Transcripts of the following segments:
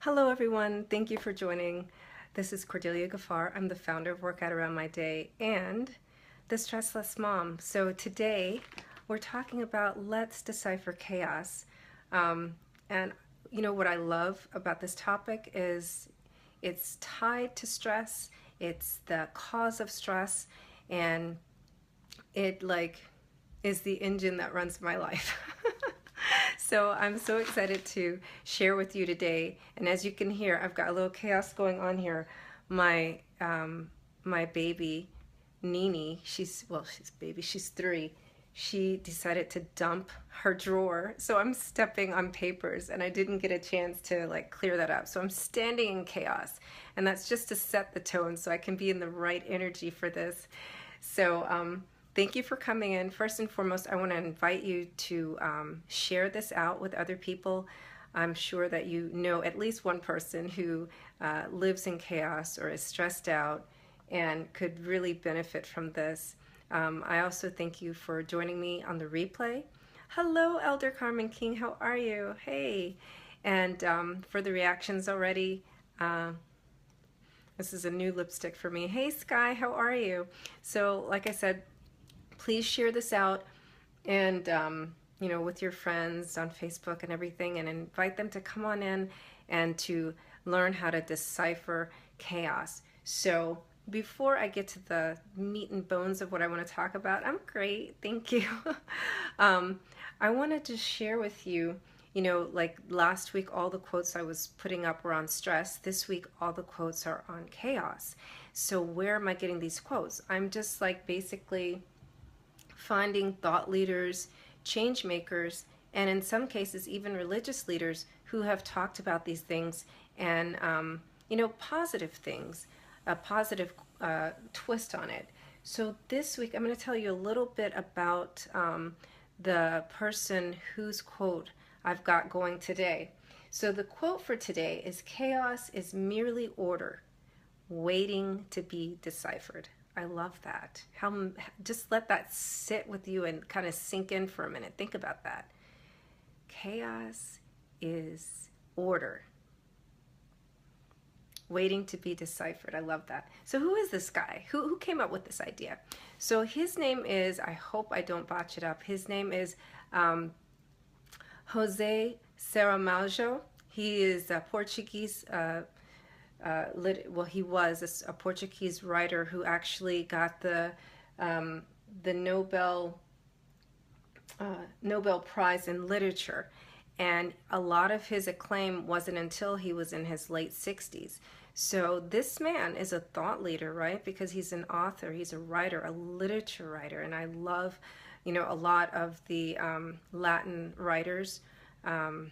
Hello everyone, thank you for joining. This is Cordelia Gaffar. I'm the founder of Workout Around My Day and the Stressless Mom. So today we're talking about let's decipher chaos. And you know what I love about this topic is it's tied to stress, it's the cause of stress, and it is the engine that runs my life. So I'm so excited to share with you today. And as you can hear, I've got a little chaos going on here. My baby, Nini, she's baby, she's 3. She decided to dump her drawer. So I'm stepping on papers and I didn't get a chance to clear that up. So I'm standing in chaos. And that's just to set the tone so I can be in the right energy for this. So thank you for coming in. First and foremost, I want to invite you to share this out with other people. I'm sure that you know at least one person who lives in chaos or is stressed out and could really benefit from this. I also thank you for joining me on the replay. Hello, Elder Carmen King. How are you? Hey. And for the reactions already, this is a new lipstick for me. Hey, Sky. How are you? So, like I said, please share this out and with your friends on Facebook and everything, and invite them to come on in and to learn how to decipher chaos. So before I get to the meat and bones of what I want to talk about, I'm great, thank you. I wanted to share with you, like last week all the quotes I was putting up were on stress. This week all the quotes are on chaos. So where am I getting these quotes? I'm just basically finding thought leaders, change makers, and in some cases even religious leaders who have talked about these things and positive things, a positive twist on it. So this week I'm going to tell you a little bit about the person whose quote I've got going today. So the quote for today is, "Chaos is merely order, waiting to be deciphered." I love that. Just let that sit with you and kind of sink in for a minute. Think about that. Chaos is order, waiting to be deciphered. I love that. So who is this guy? Who came up with this idea? So his name is, I hope I don't botch it up, his name is Jose Saramago. He is a Portuguese he was a Portuguese writer who actually got the Nobel Prize in Literature, and a lot of his acclaim wasn't until he was in his late 60s. So this man is a thought leader, right? Because he's an author, he's a writer, a literature writer, and I love, a lot of the Latin writers. So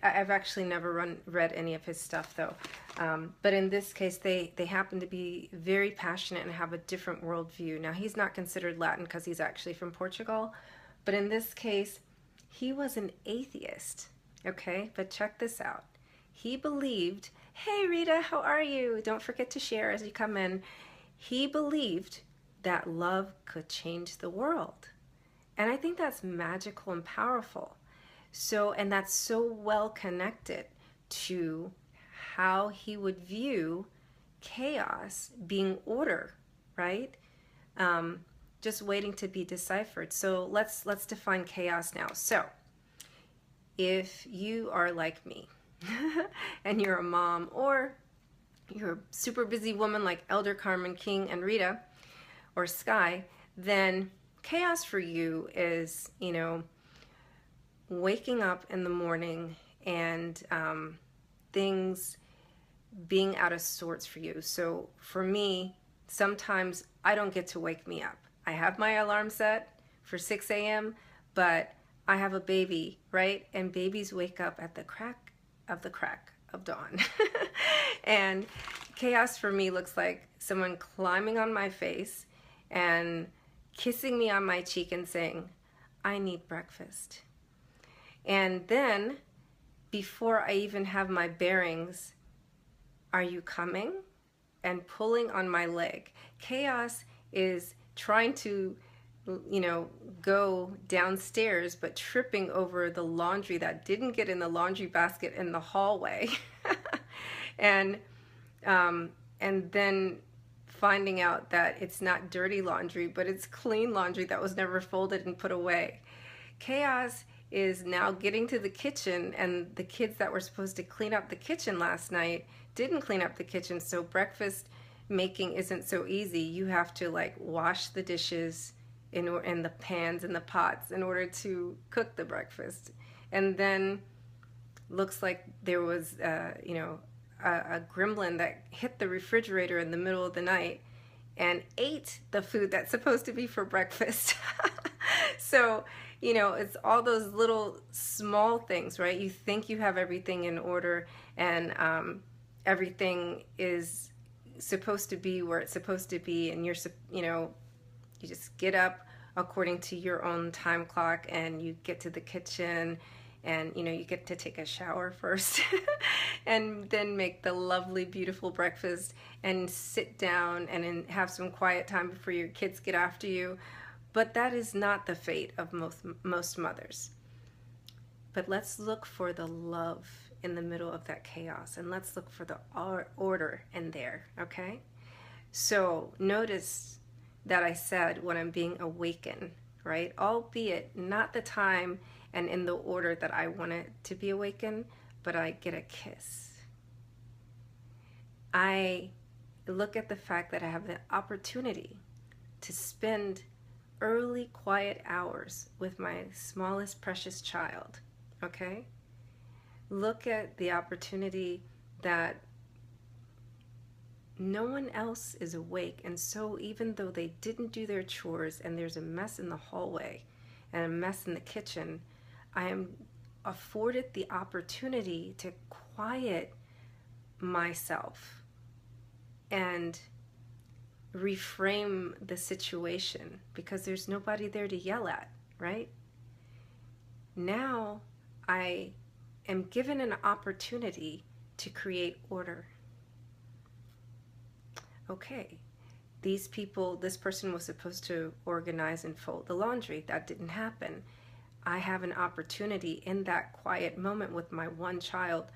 I've actually never read any of his stuff though. But in this case, they happen to be very passionate and have a different worldview. Now, he's not considered Latin because he's actually from Portugal. But in this case, he was an atheist, okay? But check this out. He believed, hey Rita, how are you? Don't forget to share as you come in. He believed that love could change the world. And I think that's magical and powerful. So, and that's so well connected to how he would view chaos being order, right? Just waiting to be deciphered. So let's define chaos now. So if you are like me and you're a mom, or you're a super busy woman like Elder Carmen King and Rita or Sky, then chaos for you is, waking up in the morning and things being out of sorts for you. So for me, sometimes I don't get to wake me up. I have my alarm set for 6 a.m., but I have a baby, right? And babies wake up at the crack of dawn. And chaos for me looks like someone climbing on my face and kissing me on my cheek and saying, "I need breakfast." And then, before I even have my bearings, "Are you coming?" and pulling on my leg. Chaos is trying to you know, go downstairs, but tripping over the laundry that didn't get in the laundry basket in the hallway. and and then finding out that it's not dirty laundry, but it's clean laundry that was never folded and put away. Chaos is now getting to the kitchen, and the kids that were supposed to clean up the kitchen last night didn't clean up the kitchen, so breakfast making isn't so easy. You have to like wash the dishes in the pans and the pots in order to cook the breakfast. And then looks like there was you know, a gremlin that hit the refrigerator in the middle of the night and ate the food that's supposed to be for breakfast. So, you know, it's all those little small things, right? You think you have everything in order, and everything is supposed to be where it's supposed to be, and you know, you just get up according to your own time clock, and you get to the kitchen, and you know, you get to take a shower first and then make the lovely, beautiful breakfast and sit down and have some quiet time before your kids get after you. But that is not the fate of most mothers. But let's look for the love in the middle of that chaos, and let's look for the order in there, okay? So notice that I said when I'm being awakened, right? Albeit not the time and in the order that I want it to be awakened, but I get a kiss. I look at the fact that I have the opportunity to spend early quiet hours with my smallest precious child, okay? Look at the opportunity that no one else is awake, and so even though they didn't do their chores and there's a mess in the hallway and a mess in the kitchen, I am afforded the opportunity to quiet myself and reframe the situation, because there's nobody there to yell at, right? Now I am given an opportunity to create order. Okay, this person was supposed to organize and fold the laundry. That didn't happen. I have an opportunity in that quiet moment with my one child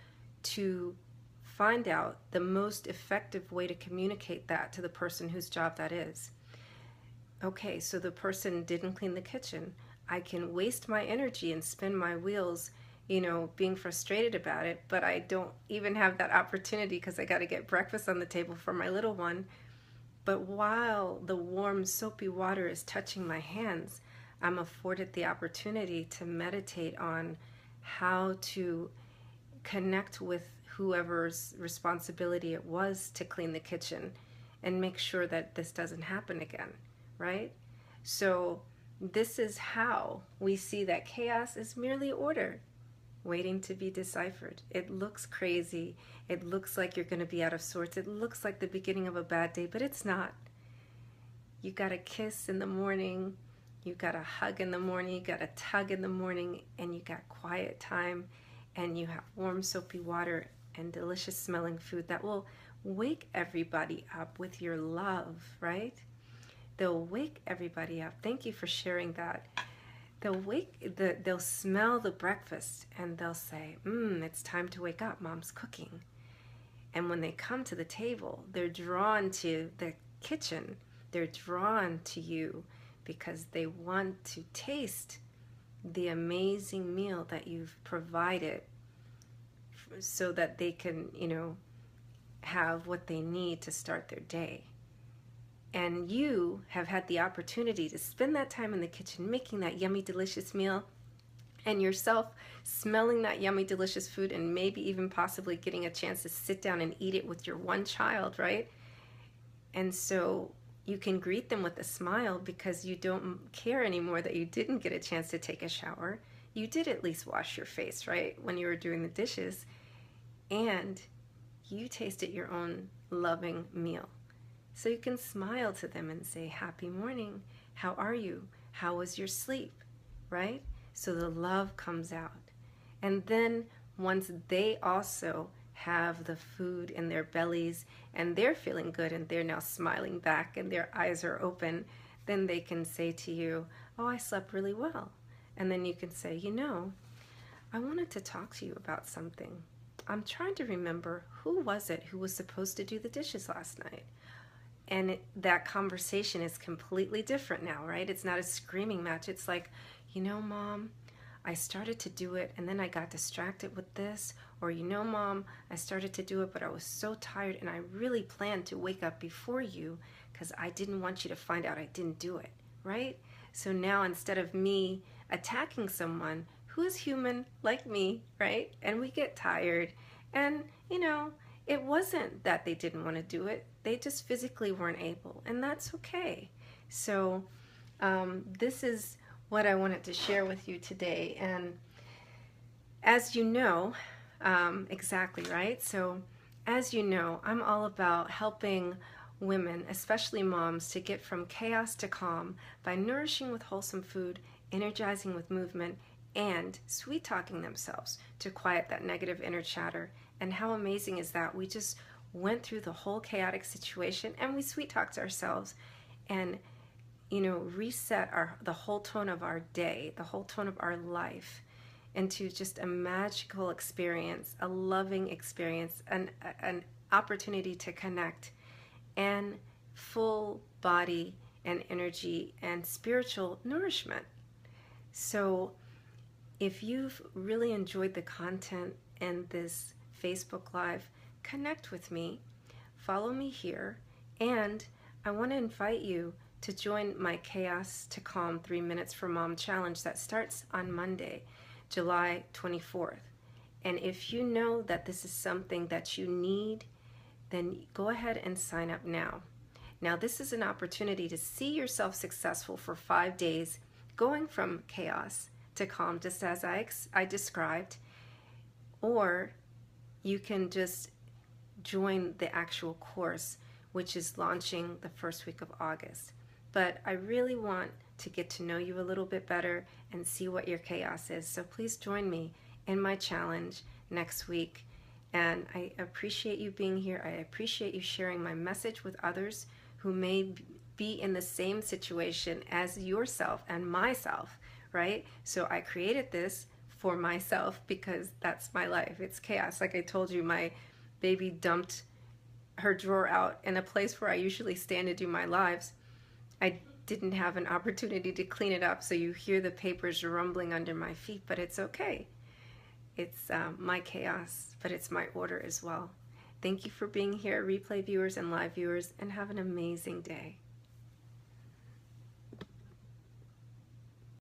to find out the most effective way to communicate that to the person whose job that is. Okay, so the person didn't clean the kitchen. I can waste my energy and spin my wheels, you know, being frustrated about it, but I don't even have that opportunity because I got to get breakfast on the table for my little one. But while the warm, soapy water is touching my hands, I'm afforded the opportunity to meditate on how to connect with whoever's responsibility it was to clean the kitchen and make sure that this doesn't happen again, right? So this is how we see that chaos is merely order waiting to be deciphered. It looks crazy. It looks like you're going to be out of sorts. It looks like the beginning of a bad day, but it's not. You got a kiss in the morning. You got a hug in the morning. You got a tug in the morning, and you got quiet time, and you have warm, soapy water and delicious smelling food that will wake everybody up with your love, right? They'll wake everybody up. Thank you for sharing that. They'll smell the breakfast and they'll say, it's time to wake up, mom's cooking. And when they come to the table, they're drawn to the kitchen. They're drawn to you because they want to taste the amazing meal that you've provided so that they can, you know, have what they need to start their day. And you have had the opportunity to spend that time in the kitchen making that yummy, delicious meal, and yourself smelling that yummy, delicious food, and maybe even possibly getting a chance to sit down and eat it with your one child, right? And so you can greet them with a smile because you don't care anymore that you didn't get a chance to take a shower. You did at least wash your face, right, when you were doing the dishes. And you tasted your own loving meal. So you can smile to them and say, happy morning, how are you? How was your sleep, right? So the love comes out. And then once they also have the food in their bellies and they're feeling good and they're now smiling back and their eyes are open, then they can say to you, oh, I slept really well. And then you can say, you know, I wanted to talk to you about something. I'm trying to remember, who was it who was supposed to do the dishes last night? And that conversation is completely different now, right? It's not a screaming match. It's like, you know, Mom, I started to do it and then I got distracted with this. Or, you know, Mom, I started to do it, but I was so tired and I really planned to wake up before you because I didn't want you to find out I didn't do it, right? So now instead of me attacking someone who is human like me, right? And we get tired and, you know, it wasn't that they didn't want to do it. They just physically weren't able, and that's okay. So this is what I wanted to share with you today. And as you know, exactly, right? So as you know, I'm all about helping women, especially moms, to get from chaos to calm by nourishing with wholesome food, energizing with movement, and sweet talking themselves to quiet that negative inner chatter. And how amazing is that? We just went through the whole chaotic situation and we sweet talked ourselves and, you know, reset the whole tone of our day, the whole tone of our life into just a magical experience, a loving experience, an opportunity to connect, and full body and energy and spiritual nourishment. So if you've really enjoyed the content in this Facebook Live, connect with me, follow me here, and I want to invite you to join my Chaos to Calm 3 Minutes for Mom challenge that starts on Monday, July 24th. And if you know that this is something that you need, then go ahead and sign up now. Now, this is an opportunity to see yourself successful for 5 days, going from chaos to calm, just as I described, or you can just join the actual course, which is launching the first week of August. But I really want to get to know you a little bit better and see what your chaos is. So please join me in my challenge next week. And I appreciate you being here. I appreciate you sharing my message with others who may be in the same situation as yourself and myself, right? So I created this for myself because that's my life. It's chaos. Like I told you, my baby dumped her drawer out in a place where I usually stand to do my lives. I didn't have an opportunity to clean it up, so you hear the papers rumbling under my feet, but it's okay. It's my chaos, but it's my order as well. Thank you for being here, replay viewers and live viewers, and have an amazing day.